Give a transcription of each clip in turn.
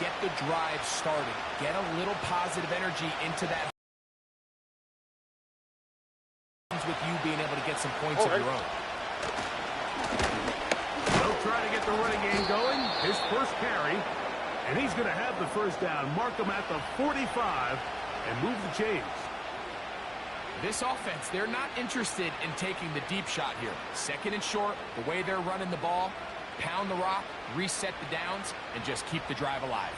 get the drive started. Get a little positive energy into that with you being able to get some points of your own. They'll try to get the running game going. His first carry. And he's going to have the first down. Mark him at the 45 and move the chains. This offense, they're not interested in taking the deep shot here. Second and short, the way they're running the ball, pound the rock, reset the downs, and just keep the drive alive.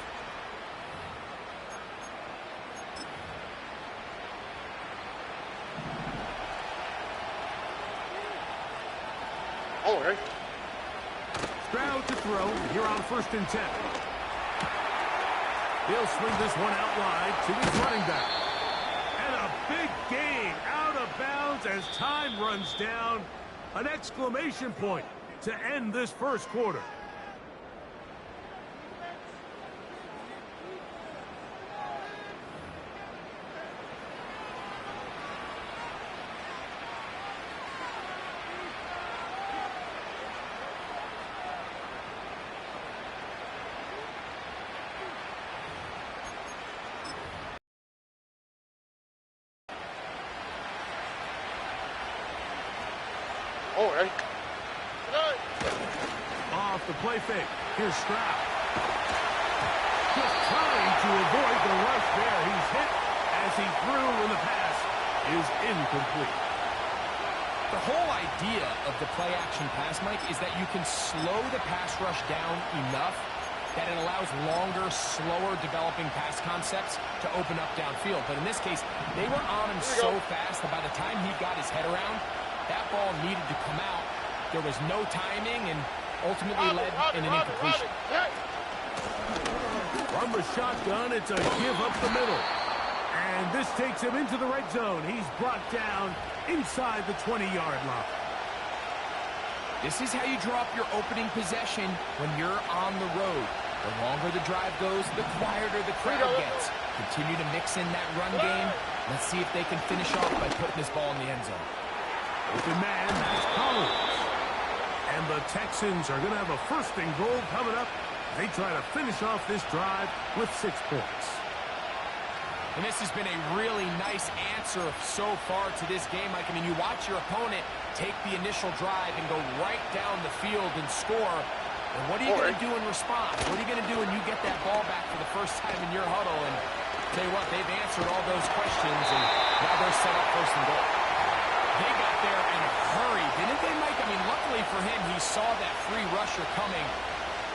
All right. Stroud to throw here on 1st and 10. He'll swing this one out wide to his running back. And a big gain out of bounds as time runs down. An exclamation point to end this first quarter. All right. Off the play fake. Here's Stroud. Just trying to avoid the rush there. He's hit as he threw, and the pass is incomplete. The whole idea of the play-action pass, Mike, is that you can slow the pass rush down enough that it allows longer, slower developing pass concepts to open up downfield. But in this case, they were on him so fast that by the time he got his head around, that ball needed to come out. There was no timing and ultimately led in an incompletion. From the shotgun, it's a give up the middle. And this takes him into the red zone. He's brought down inside the 20-yard line. This is how you draw up your opening possession when you're on the road. The longer the drive goes, the quieter the crowd gets. Continue to mix in that run game. Let's see if they can finish off by putting this ball in the end zone. Open man, that's Collins. And the Texans are going to have a 1st and goal coming up. They try to finish off this drive with 6 points. And this has been a really nice answer so far to this game. Like, I mean, you watch your opponent take the initial drive and go right down the field and score. And what are you going to do in response? What are you going to do when you get that ball back for the first time in your huddle? And tell you what, they've answered all those questions, and now they're set up 1st and goal. They got there in a hurry, didn't they, Mike? I mean, luckily for him, he saw that free rusher coming,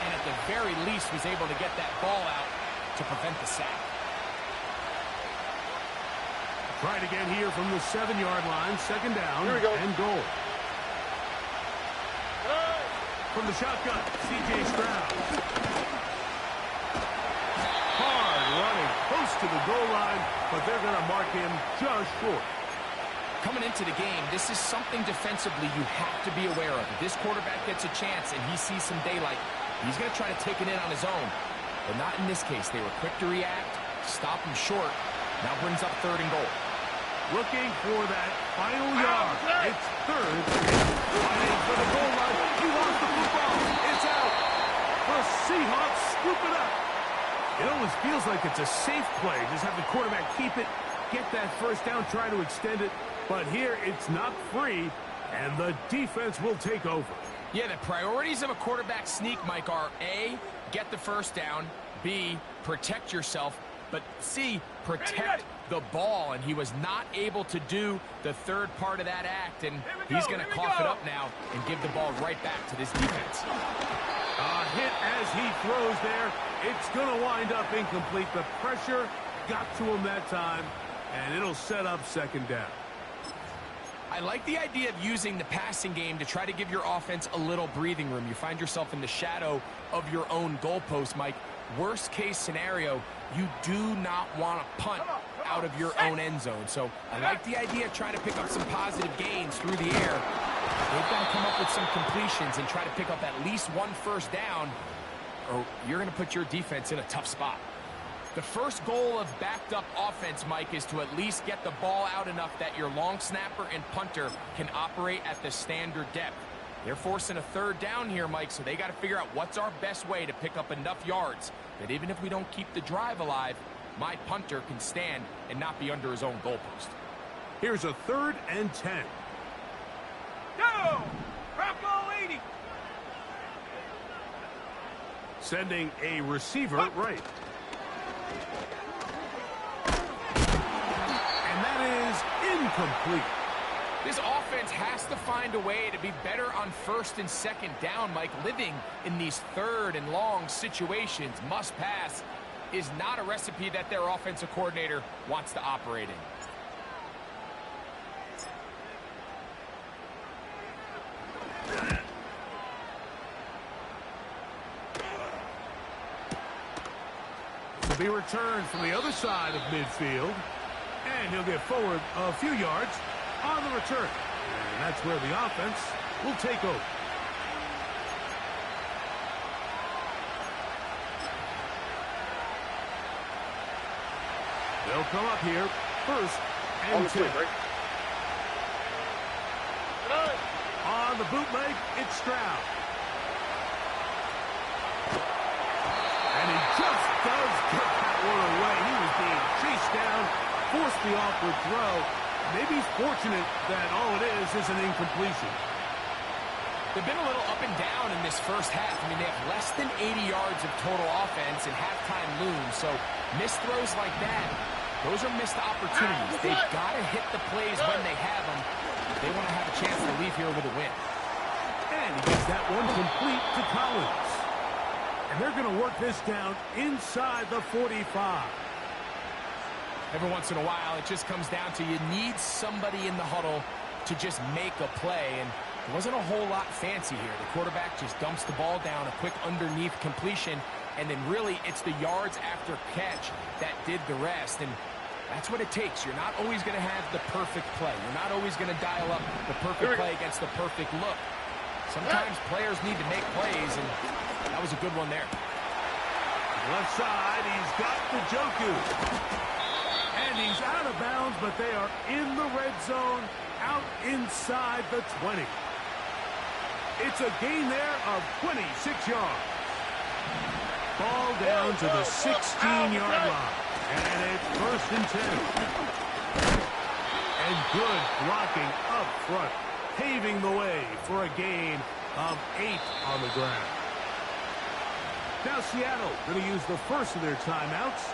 and at the very least was able to get that ball out to prevent the sack. Tried again here from the 7-yard line, 2nd down and goal. From the shotgun, C.J. Stroud. Hard running, close to the goal line, but they're going to mark him just short. Coming into the game, this is something defensively you have to be aware of. If this quarterback gets a chance and he sees some daylight, he's going to try to take it in on his own. But not in this case. They were quick to react, stop him short. Now brings up 3rd and goal. Looking for that final yard. It's 3rd. Fighting for the goal line. He lost the football. It's out. The Seahawks scoop it up. It almost feels like it's a safe play. Just have the quarterback keep it, get that 1st down, try to extend it. But here it's not free, and the defense will take over. Yeah, the priorities of a quarterback sneak, Mike, are A, get the 1st down, B, protect yourself, but C, protect the ball. And he was not able to do the 3rd part of that act, and he's going to cough it up now and give the ball right back to this defense. A hit as he throws there. It's going to wind up incomplete. The pressure got to him that time, and it'll set up 2nd down. I like the idea of using the passing game to try to give your offense a little breathing room. You find yourself in the shadow of your own goalpost, Mike. Worst case scenario, you do not want to punt out of your own end zone. So I like the idea of trying to pick up some positive gains through the air. They've got to come up with some completions and try to pick up at least 1 1st down, or you're going to put your defense in a tough spot. The first goal of backed-up offense, Mike, is to at least get the ball out enough that your long snapper and punter can operate at the standard depth. They're forcing a third down here, Mike, so they got to figure out what's our best way to pick up enough yards that even if we don't keep the drive alive, my punter can stand and not be under his own goalpost. Here's a 3rd and 10. Go! Drop goal 80! Sending a receiver right. And that is incomplete. This offense has to find a way to be better on 1st and 2nd down, Mike. Living in these 3rd and long situations, must pass, is not a recipe that their offensive coordinator wants to operate in. To be returned from the other side of midfield. And he'll get forward a few yards on the return. And that's where the offense will take over. They'll come up here 1st and 10. On the bootleg, it's Stroud. And he just does get that one away. He was being chased down, forced the awkward throw. Maybe he's fortunate that all it is an incompletion. They've been a little up and down in this first half. I mean, they have less than 80 yards of total offense and halftime looms. So missed throws like that, those are missed opportunities. They've got to hit the plays when they have them if they want to have a chance to leave here with a win. And he gets that one complete to Collins. And they're going to work this down inside the 45. Every once in a while, it just comes down to you need somebody in the huddle to just make a play. And there wasn't a whole lot fancy here. The quarterback just dumps the ball down, a quick underneath completion, and then really it's the yards after catch that did the rest. And that's what it takes. You're not always going to have the perfect play. You're not always going to dial up the perfect play against the perfect look. Sometimes players need to make plays, and that was a good one there. Left side, he's got the Njoku. And he's out of bounds, but they are in the red zone, out inside the 20. It's a gain there of 26 yards. Ball down to the 16-yard line. And it's 1st and 10. And good blocking up front, paving the way for a gain of 8 on the ground. Now Seattle going to use the first of their timeouts.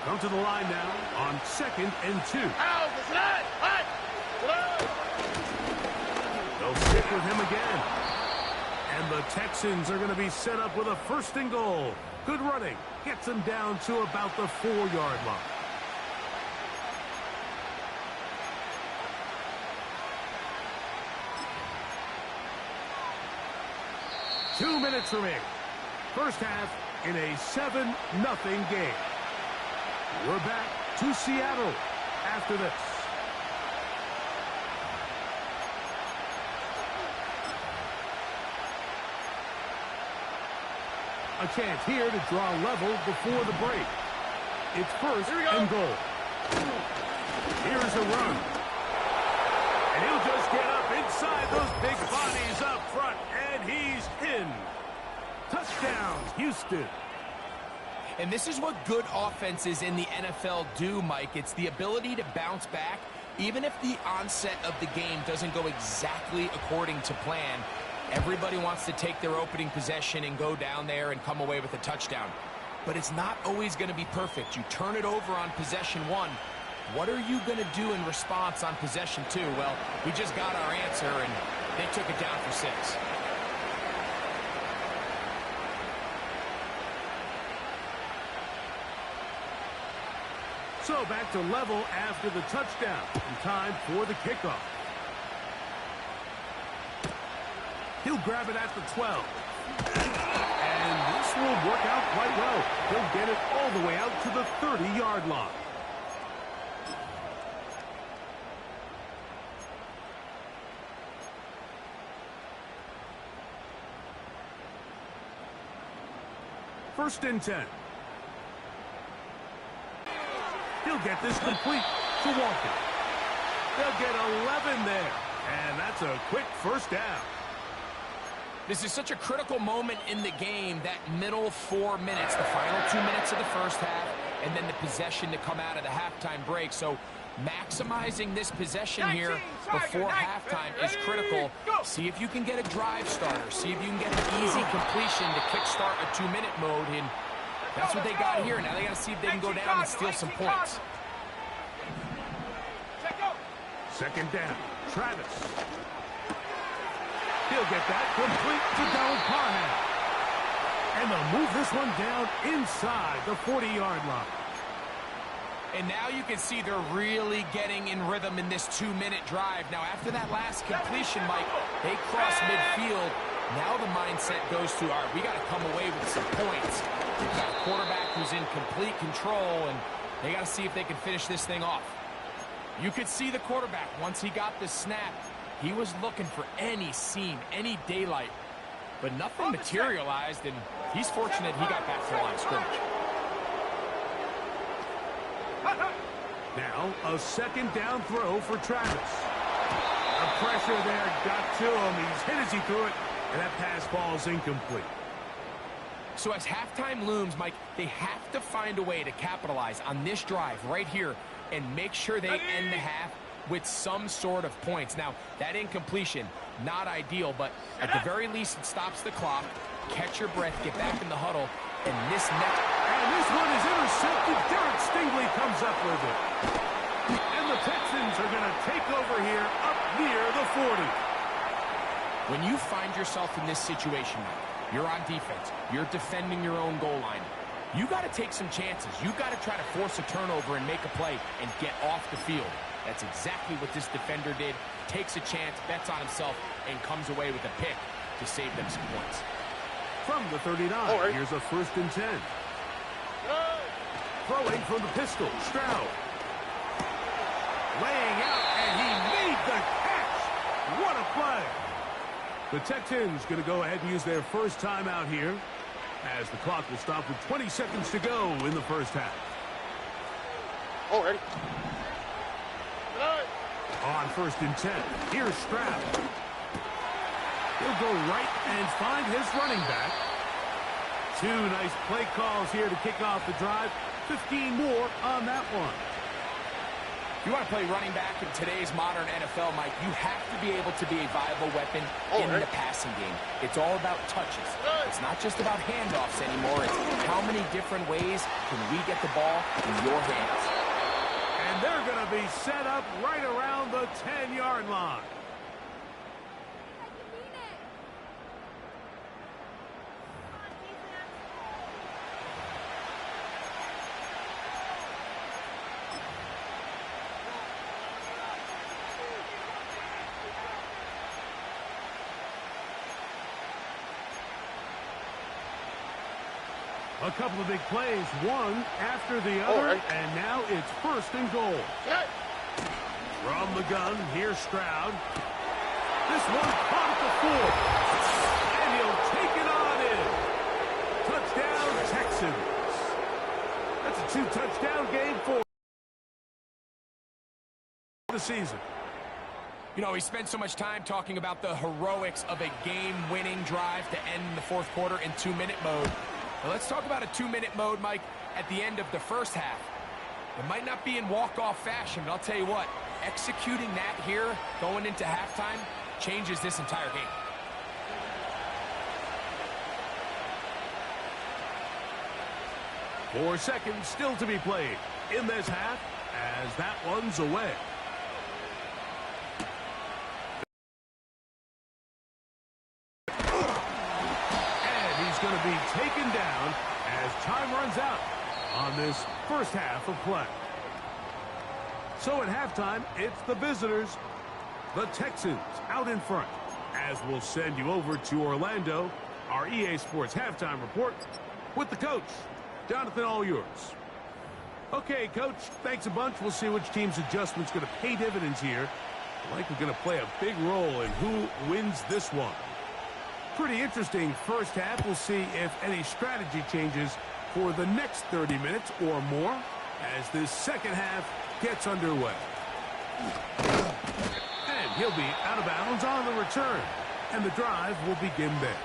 Come to the line now on 2nd and 2. They'll stick with him again. And the Texans are going to be set up with a 1st and goal. Good running. Gets them down to about the 4-yard line. Two minutes remaining. First half in a 7-0 game. We're back to Seattle after this. A chance here to draw level before the break. It's 1st and goal. Here's a run. And he'll just get up inside those big bodies up front, and he's in. Touchdown, Houston. And this is what good offenses in the NFL do, Mike. It's the ability to bounce back, even if the onset of the game doesn't go exactly according to plan. Everybody wants to take their opening possession and go down there and come away with a touchdown. But it's not always going to be perfect. You turn it over on possession 1. What are you going to do in response on possession 2? Well, we just got our answer, and they took it down for 6. So back to level after the touchdown. And time for the kickoff. He'll grab it at the 12. And this will work out quite well. He'll get it all the way out to the 30-yard line. First and 10. He'll get this complete to Walker. They'll get 11 there. And that's a quick first down. This is such a critical moment in the game, that middle 4 minutes, the final 2 minutes of the first half, and then the possession to come out of the halftime break. So maximizing this possession here before halftime is critical. See if you can get a drive starter. See if you can get an easy completion to kickstart a 2-minute mode. And that's what they got here. Now they got to see if they can go down and steal some points. Second down, Travis. He'll get that complete to Donald Parham. And they'll move this one down inside the 40-yard line. And now you can see they're really getting in rhythm in this 2-minute drive. Now, after that last completion, Mike, they cross midfield. Now the mindset goes to, all right, we got to come away with some points. We've got a quarterback who's in complete control, and they got to see if they can finish this thing off. You could see the quarterback, once he got the snap, he was looking for any seam, any daylight, but nothing materialized, and he's fortunate he got back to the line of scrimmage. Now, a second down throw for Travis. The pressure there got to him. He's hit as he threw it, and that pass falls incomplete. So as halftime looms, Mike, they have to find a way to capitalize on this drive right here and make sure they end the half with some sort of points. Now, that incompletion, not ideal, but at the very least, it stops the clock. Catch your breath, get back in the huddle, and this one is intercepted. Derek Stingley comes up with it. And the Texans are going to take over here up near the 40. When you find yourself in this situation, Mike, you're on defense, you're defending your own goal line, you got to take some chances. You got to try to force a turnover and make a play and get off the field. That's exactly what this defender did. Takes a chance, bets on himself, and comes away with a pick to save them some points. From the 39, here's a 1st and 10. Throwing from the pistol, Stroud. Laying out, and he made the catch. What a play. The Texans going to go ahead and use their first timeout here, as the clock will stop with 20 seconds to go in the first half. Already. On 1st and 10, here's Stroud. He'll go right and find his running back. 2 nice play calls here to kick off the drive. 15 more on that one. If you want to play running back in today's modern NFL, Mike, you have to be able to be a viable weapon in the passing game. It's all about touches. It's not just about handoffs anymore. It's how many different ways can we get the ball in your hands. And they're going to be set up right around the 10-yard line. A couple of big plays, one after the other, and now it's 1st and goal. From the gun, here's Stroud. This one caught at the 4, and he'll take it on in. Touchdown, Texans. That's a 2-touchdown game for the season. You know, we spent so much time talking about the heroics of a game-winning drive to end the 4th quarter in 2-minute mode. Well, let's talk about a 2-minute mode, Mike, at the end of the first half. It might not be in walk-off fashion, but I'll tell you what, executing that here, going into halftime, changes this entire game. Four seconds still to be played in this half as that one's away. Going to be taken down as time runs out on this first half of play. So at halftime, it's the visitors, the Texans, out in front, as we'll send you over to Orlando, our EA Sports halftime report with the coach. Jonathan, all yours. Okay, Coach, thanks a bunch. We'll see which team's adjustment's going to pay dividends here. Likely going to play a big role in who wins this one. Pretty interesting first half. We'll see if any strategy changes for the next 30 minutes or more as this second half gets underway. And he'll be out of bounds on the return. And the drive will begin there.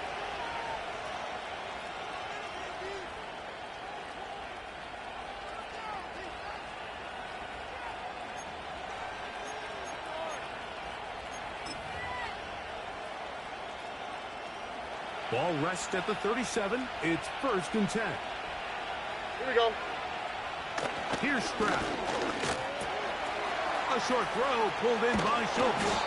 Ball rests at the 37. It's 1st and 10. Here we go. Here's Stroud. A short throw pulled in by Schultz.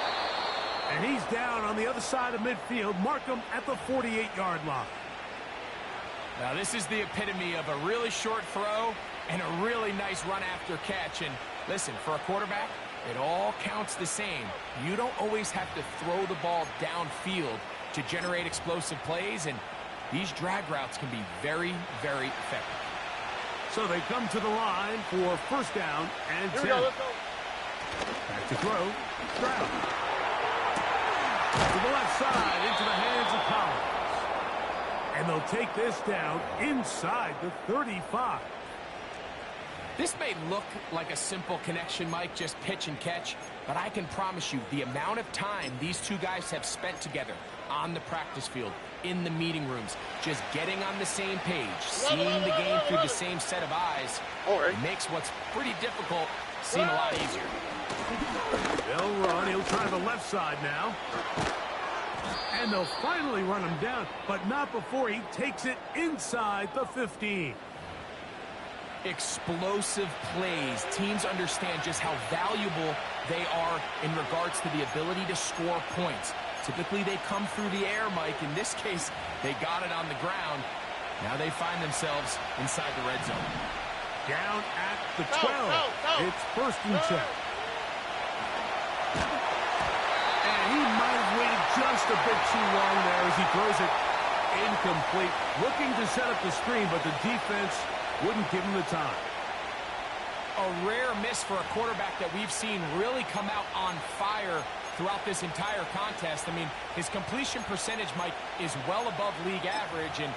And he's down on the other side of midfield. Mark him at the 48-yard line. Now, this is the epitome of a really short throw and a really nice run after catch. And listen, for a quarterback, it all counts the same. You don't always have to throw the ball downfield to generate explosive plays, and these drag routes can be very, very effective. So they come to the line for 1st down and 10. Here we go, let's go. Back to throw. Stroud. To the left side, into the hands of Collins. And they'll take this down inside the 35. This may look like a simple connection, Mike, just pitch and catch, but I can promise you the amount of time these two guys have spent together on the practice field, in the meeting rooms, just getting on the same page, seeing the game through the same set of eyes, makes what's pretty difficult seem a lot easier. They'll run. He'll try the left side now. And they'll finally run him down, but not before he takes it inside the 15. Explosive plays. Teams understand just how valuable they are in regards to the ability to score points. Typically, they come through the air, Mike. In this case, they got it on the ground. Now they find themselves inside the red zone. Down at the 12. It's 1st and 10. And he might have waited just a bit too long there as he throws it incomplete. Looking to set up the screen, but the defense wouldn't give him the time. A rare miss for a quarterback that we've seen really come out on fire throughout this entire contest. I mean, his completion percentage, Mike, is well above league average, and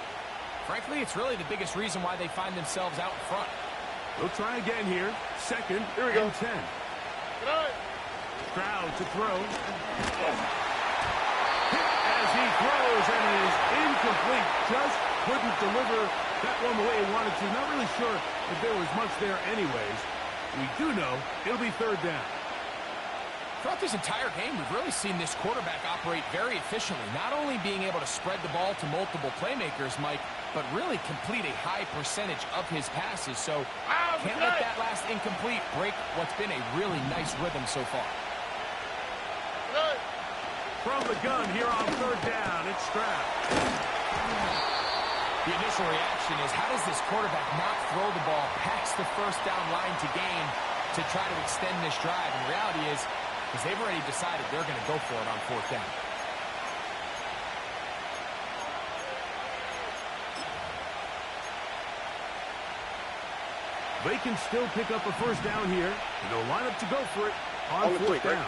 frankly, it's really the biggest reason why they find themselves out in front. We'll try again here. 2nd Here we go. and 10. Stroud to throw. Hit as he throws, and it is incomplete. Just couldn't deliver that one the way he wanted to. Not really sure if there was much there anyways. We do know it'll be 3rd down. Throughout this entire game, we've really seen this quarterback operate very efficiently, not only being able to spread the ball to multiple playmakers, Mike, but really complete a high percentage of his passes. So can't let that last incomplete break what's been a really nice rhythm so far. From the gun here on 3rd down, it's Stroud. The initial reaction is, how does this quarterback not throw the ball past the 1st down line to gain to try to extend this drive? And the reality is they've already decided they're going to go for it on 4th down. They can still pick up a 1st down here, and they'll line up to go for it on 4th down.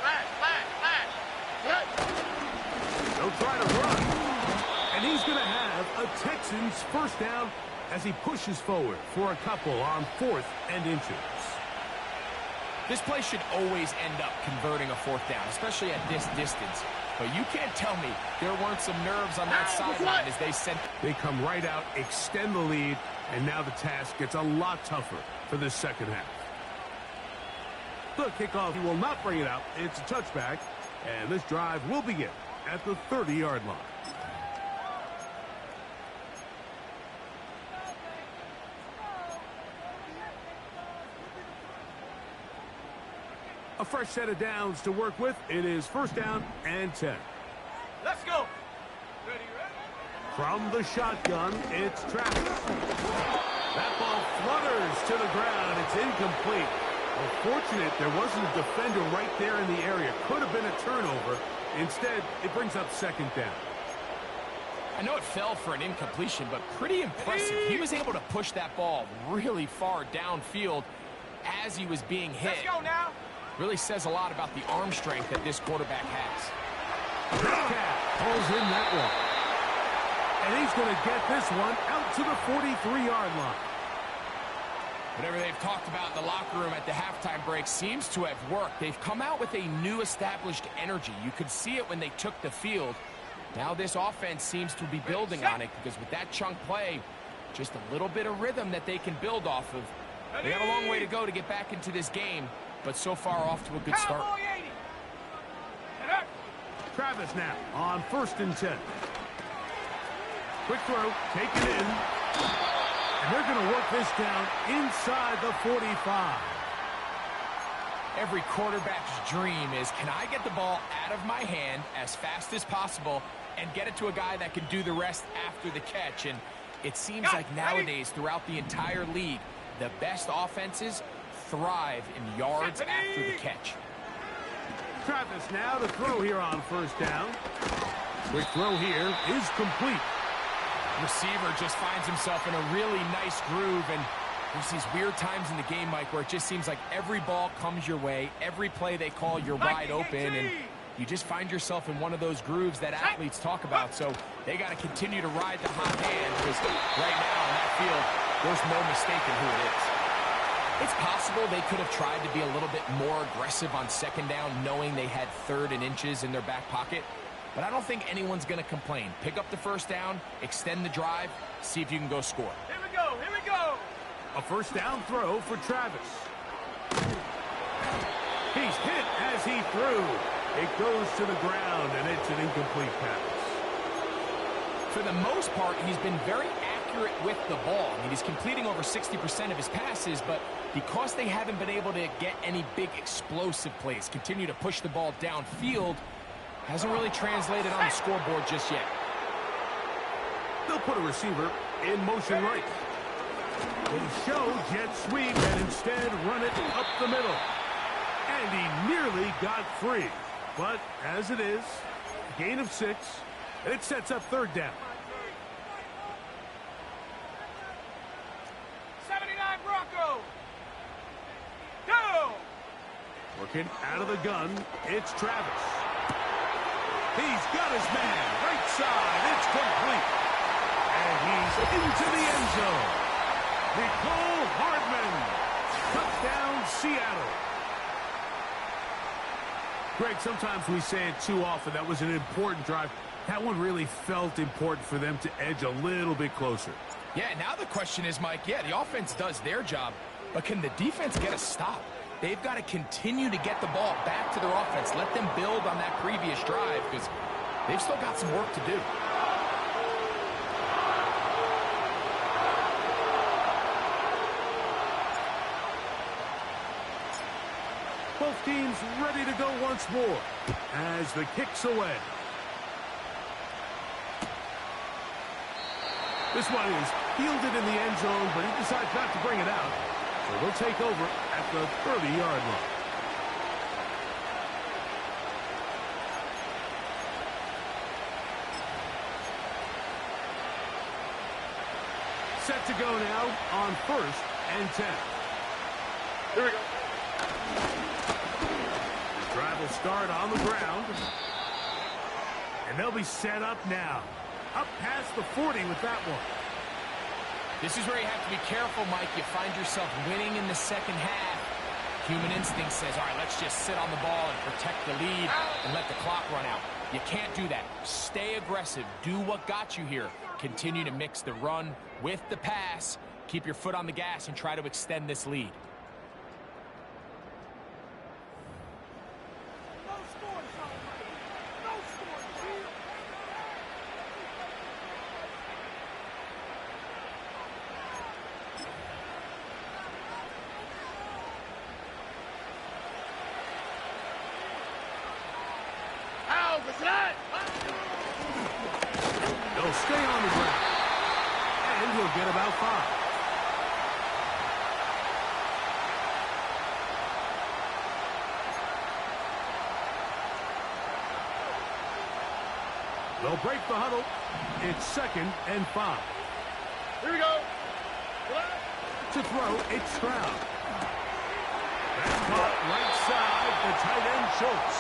Right? They'll try to run, and he's going to have a Texans 1st down as he pushes forward for a couple on 4th and inches. This play should always end up converting a 4th down, especially at this distance. But you can't tell me there weren't some nerves on that sideline as they sent. They come right out, extend the lead, and now the task gets a lot tougher for this second half. The kickoff, he will not bring it out. It's a touchback, and this drive will begin at the 30-yard line. A fresh set of downs to work with. It is 1st down and 10. Let's go. Ready? From the shotgun, it's Travis. That ball flutters to the ground. It's incomplete. Unfortunate there wasn't a defender right there in the area. Could have been a turnover. Instead, it brings up 2nd down. I know it fell for an incompletion, but pretty impressive. He was able to push that ball really far downfield as he was being hit. Let's go now. Really says a lot about the arm strength that this quarterback has. Metcalf pulls in that one. And he's going to get this one out to the 43-yard line. Whatever they've talked about in the locker room at the halftime break seems to have worked. They've come out with a new established energy. You could see it when they took the field. Now this offense seems to be building on it because with that chunk play, just a little bit of rhythm that they can build off of. They got a long way to go to get back into this game, but so far off to a good start. Travis now on 1st and 10. Quick throw, take it in. And they're going to work this down inside the 45. Every quarterback's dream is, can I get the ball out of my hand as fast as possible and get it to a guy that can do the rest after the catch? And it seems like nowadays throughout the entire league, the best offenses thrive in yards after the catch. Travis now to throw here on 1st down. Quick throw here is complete. Receiver just finds himself in a really nice groove, and there's these weird times in the game, Mike, where it just seems like every ball comes your way, every play they call, you're wide open, and you just find yourself in one of those grooves that athletes talk about. So they got to continue to ride the hot hand, because right now in that field, there's no mistaking who it is. It's possible they could have tried to be a little bit more aggressive on 2nd down, knowing they had 3rd and inches in their back pocket. But I don't think anyone's going to complain. Pick up the 1st down, extend the drive, see if you can go score. Here we go, here we go. A 1st down throw for Travis. He's hit as he threw. It goes to the ground, and it's an incomplete pass. For the most part, he's been very accurate with the ball. I mean, he's completing over 60% of his passes, but because they haven't been able to get any big explosive plays, continue to push the ball downfield, hasn't really translated on the scoreboard just yet. They'll put a receiver in motion right. They show jet sweep and instead run it up the middle. And he nearly got free. But as it is, gain of 6, it sets up 3rd down. 79 Bronco. Go! Working out of the gun, it's Travis. He's got his man, right side, it's complete. And he's into the end zone. Nicole Hardman, touchdown Seattle. Greg, sometimes we say it too often. That was an important drive. That one really felt important for them to edge a little bit closer. Yeah, now the question is, Mike, yeah, the offense does their job, but can the defense get a stop? They've got to continue to get the ball back to their offense. Let them build on that previous drive because they've still got some work to do. Both teams ready to go once more as the kick's away. This one is fielded in the end zone, but he decides not to bring it out. So they'll take over at the 30-yard line. Set to go now on 1st and 10. Here we go. Drive will start on the ground. And they'll be set up now. Up past the 40 with that one. This is where you have to be careful, Mike. You find yourself winning in the second half. Human instinct says, all right, let's just sit on the ball and protect the lead and let the clock run out. You can't do that. Stay aggressive. Do what got you here. Continue to mix the run with the pass. Keep your foot on the gas and try to extend this lead. They'll stay on the ground. And he'll get about 5. They'll break the huddle. It's 2nd and 5. Here we go. To throw, it's Stroud. That's caught right side for tight end Schultz.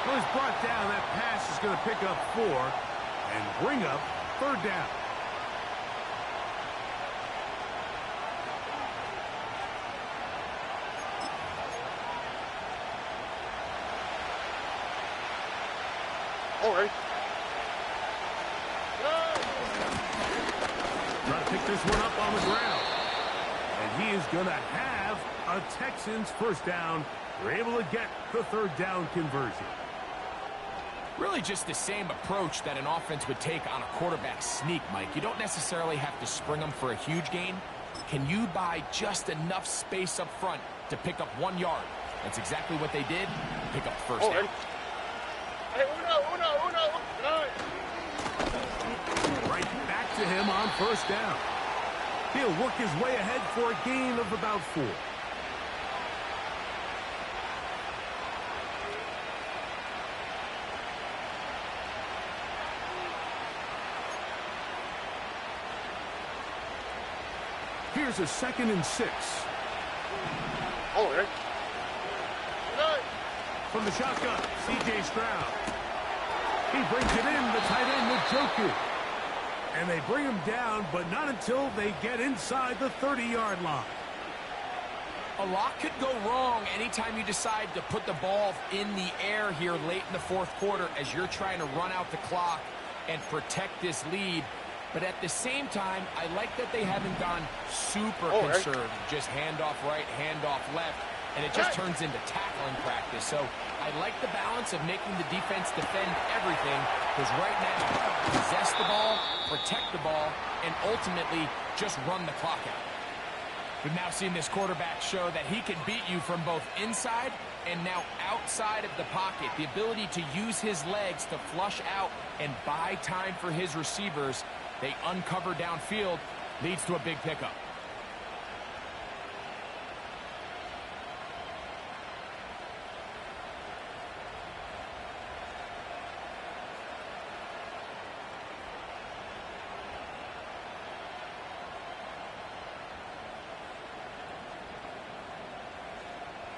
Well, he's brought down. That pass is going to pick up 4 and bring up third down. All right. Trying to pick this one up on the ground. And he is going to have a Texans first down. We're able to get the third down conversion. Really just the same approach that an offense would take on a quarterback sneak, Mike. You don't necessarily have to spring them for a huge gain. Can you buy just enough space up front to pick up 1 yard? That's exactly what they did. Pick up first down. Hey, uno. Right back to him on first down. He'll work his way ahead for a gain of about 4. Here's a 2nd and 6. All right. From the shotgun, C.J. Stroud. He brings it in, the tight end, Njoku. And they bring him down, but not until they get inside the 30-yard line. A lot could go wrong anytime you decide to put the ball in the air here late in the fourth quarter as you're trying to run out the clock and protect this lead. But at the same time, I like that they haven't gone super conservative. Just handoff right, handoff left, and it just turns into tackling practice. So I like the balance of making the defense defend everything, because right now, possess the ball, protect the ball, and ultimately just run the clock out. We've now seen this quarterback show that he can beat you from both inside and now outside of the pocket. The ability to use his legs to flush out and buy time for his receivers. They uncover downfield, leads to a big pickup.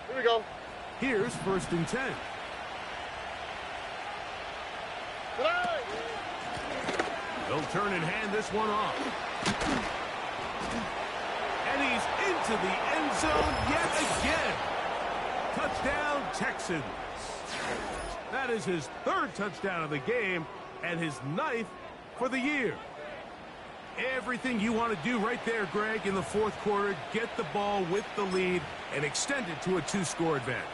Here we go. Here's 1st and 10. They'll turn and hand this one off. And he's into the end zone yet again. Touchdown, Texans. That is his 3rd touchdown of the game and his 9th for the year. Everything you want to do right there, Greg, in the fourth quarter, get the ball with the lead and extend it to a 2-score advantage.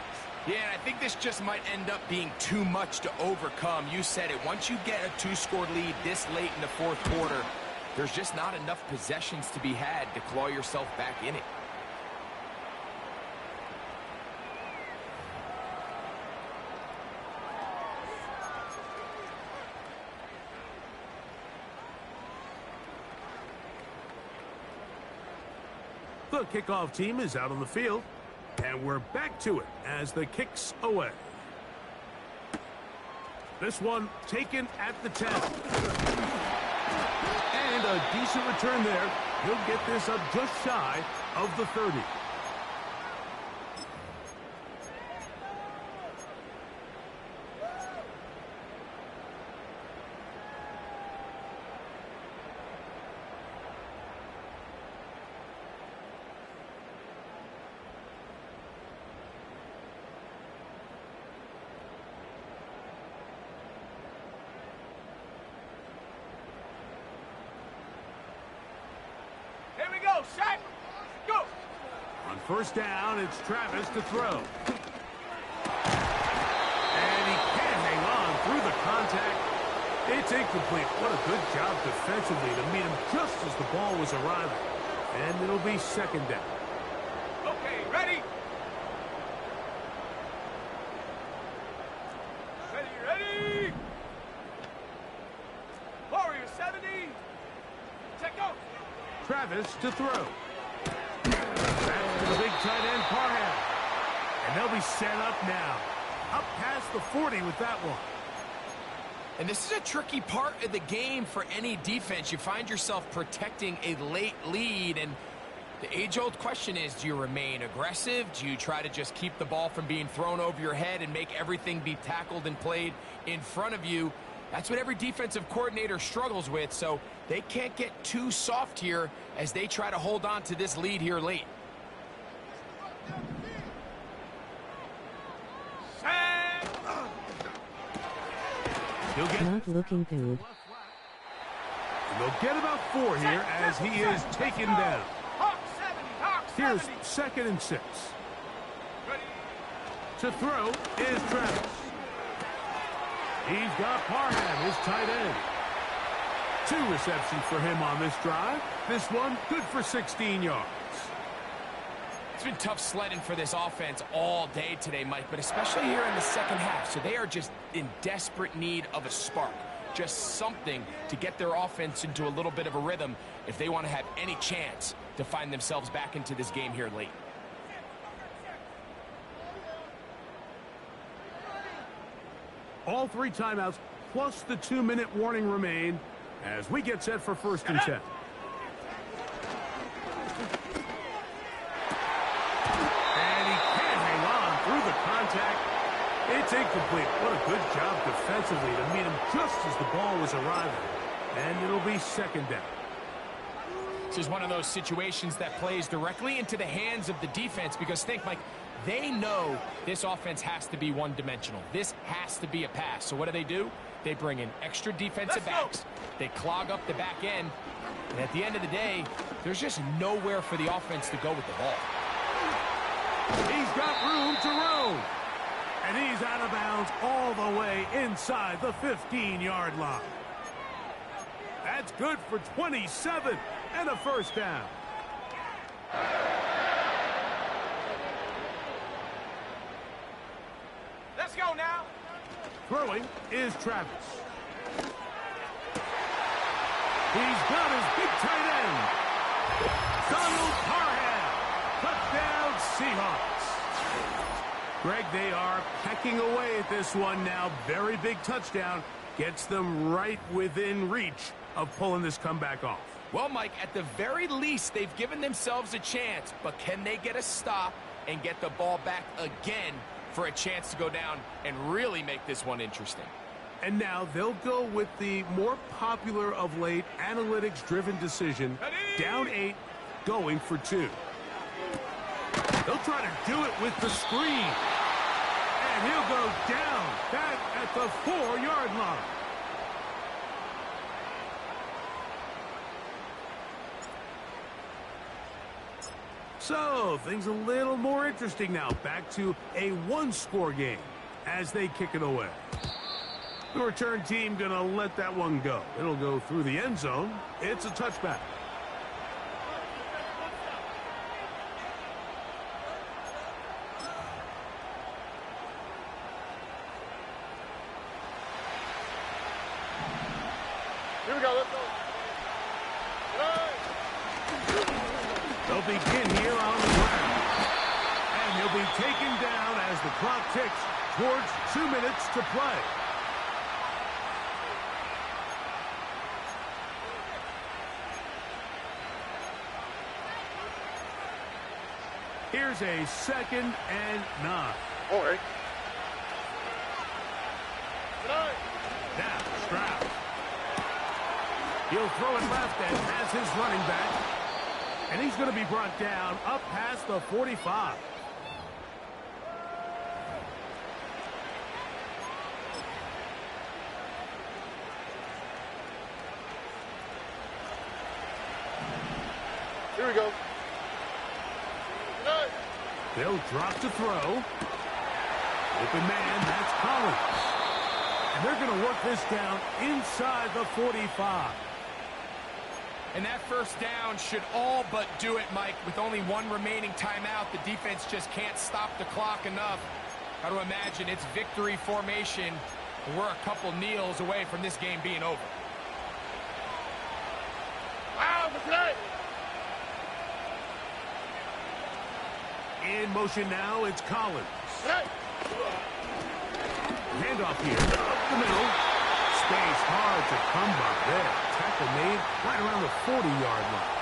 Yeah, and I think this just might end up being too much to overcome. You said it. Once you get a 2-score lead this late in the fourth quarter, there's just not enough possessions to be had to claw yourself back in it. The kickoff team is out on the field, and we're back to it as the kick's away. This one taken at the 10. And a decent return there. He'll get this up just shy of the 30. Set, go! On first down, it's Travis to throw. And he can't hang on through the contact. It's incomplete. What a good job defensively to meet him just as the ball was arriving. And it'll be 2nd down. Okay, ready? Ready? Warrior 70. Check out. Travis to throw. Back to the big tight end, Parham. And they'll be set up now. Up past the 40 with that one. And this is a tricky part of the game for any defense. You find yourself protecting a late lead, and the age-old question is, do you remain aggressive? Do you try to just keep the ball from being thrown over your head and make everything be tackled and played in front of you? That's what every defensive coordinator struggles with, so they can't get too soft here as they try to hold on to this lead here late. Not looking good. They'll get about 4 here as he is taken down. Here's 2nd and 6. To throw is Travis. He's got Parham, his tight end. 2 receptions for him on this drive. This one good for 16 yards. It's been tough sledding for this offense all day today, Mike, but especially here in the second half. So they are just in desperate need of a spark, just something to get their offense into a little bit of a rhythm if they want to have any chance to find themselves back into this game here late. All 3 timeouts plus the 2-minute warning remain as we get set for 1st and 10. It's incomplete. What a good job defensively to meet him just as the ball was arriving. And it'll be 2nd down. This is one of those situations that plays directly into the hands of the defense because think, Mike, they know this offense has to be one-dimensional. This has to be a pass. So what do? They bring in extra defensive backs. They clog up the back end. And at the end of the day, there's just nowhere for the offense to go with the ball. He's got room to roam. And he's out of bounds all the way inside the 15-yard line. That's good for 27 and a 1st down. Let's go now. Throwing is Travis. He's got his big tight end. Donald Parham. Touchdown Seahawks. Greg, they are pecking away at this one now. Very big touchdown. Gets them right within reach of pulling this comeback off. Well, Mike, at the very least, they've given themselves a chance. But can they get a stop and get the ball back again for a chance to go down and really make this one interesting? And now they'll go with the more popular of late analytics-driven decision. Down 8, going for 2. They'll try to do it with the screen. And he'll go down back at the 4-yard line. So, things a little more interesting now. Back to a 1-score game as they kick it away. The return team going to let that one go. It'll go through the end zone. It's a touchback. Here we go. Let's go. They'll begin here on the ground. And he'll be taken down as the clock ticks towards 2 minutes to play. Here's a 2nd and 9. All right. Now, Stroud. He'll throw it left and has his running back. And he's going to be brought down up past the 45. Here we go. They'll drop to throw. Open man, that's Collins. And they're going to work this down inside the 45. And that 1st down should all but do it, Mike. With only 1 remaining timeout, the defense just can't stop the clock enough. Got to imagine it's victory formation. We're a couple kneels away from this game being over. Wow, the play. In motion now, it's Collins. Handoff here, up the middle. Space hard to come by there. Tackle made right around the 40-yard line.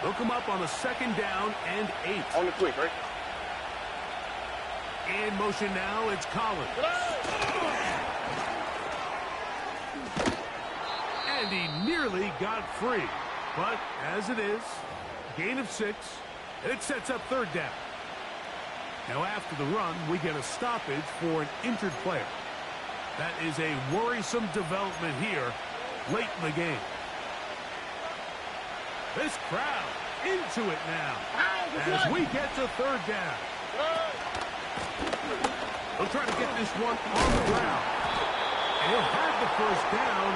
They'll come up on a 2nd down and 8. On the quick, right? In motion now, it's Collins. And he nearly got free. But as it is, gain of 6, and it sets up 3rd down. Now after the run, we get a stoppage for an injured player. That is a worrisome development here late in the game. This crowd into it now as we get to 3rd down. They'll try to get this one on the ground. And he'll have the 1st down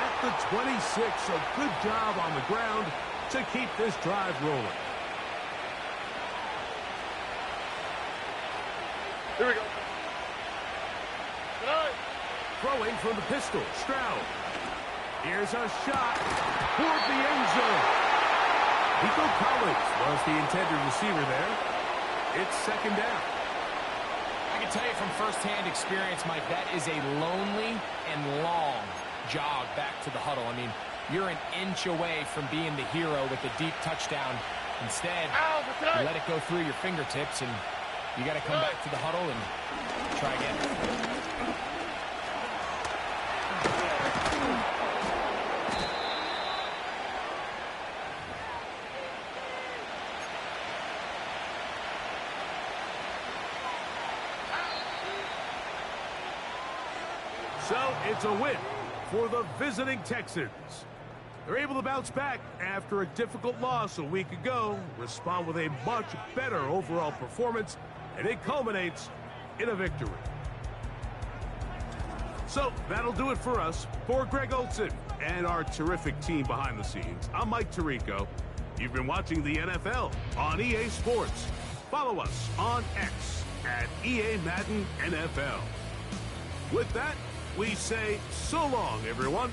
at the 26. So good job on the ground to keep this drive rolling. Here we go. Throwing from the pistol, Stroud. Here's a shot toward the end zone. Nico Collins was the intended receiver there. It's 2nd down. I can tell you from firsthand experience, Mike, that is a lonely and long jog back to the huddle. I mean, you're an inch away from being the hero with a deep touchdown. Instead, you let it go through your fingertips, and you got to come back to the huddle and try again. So it's a win for the visiting Texans. They're able to bounce back after a difficult loss a week ago, respond with a much better overall performance, and it culminates in a victory. So that'll do it for us. For Greg Olsen and our terrific team behind the scenes, I'm Mike Tirico. You've been watching the NFL on EA Sports. Follow us on X at EA Madden NFL. With that, we say so long, everyone.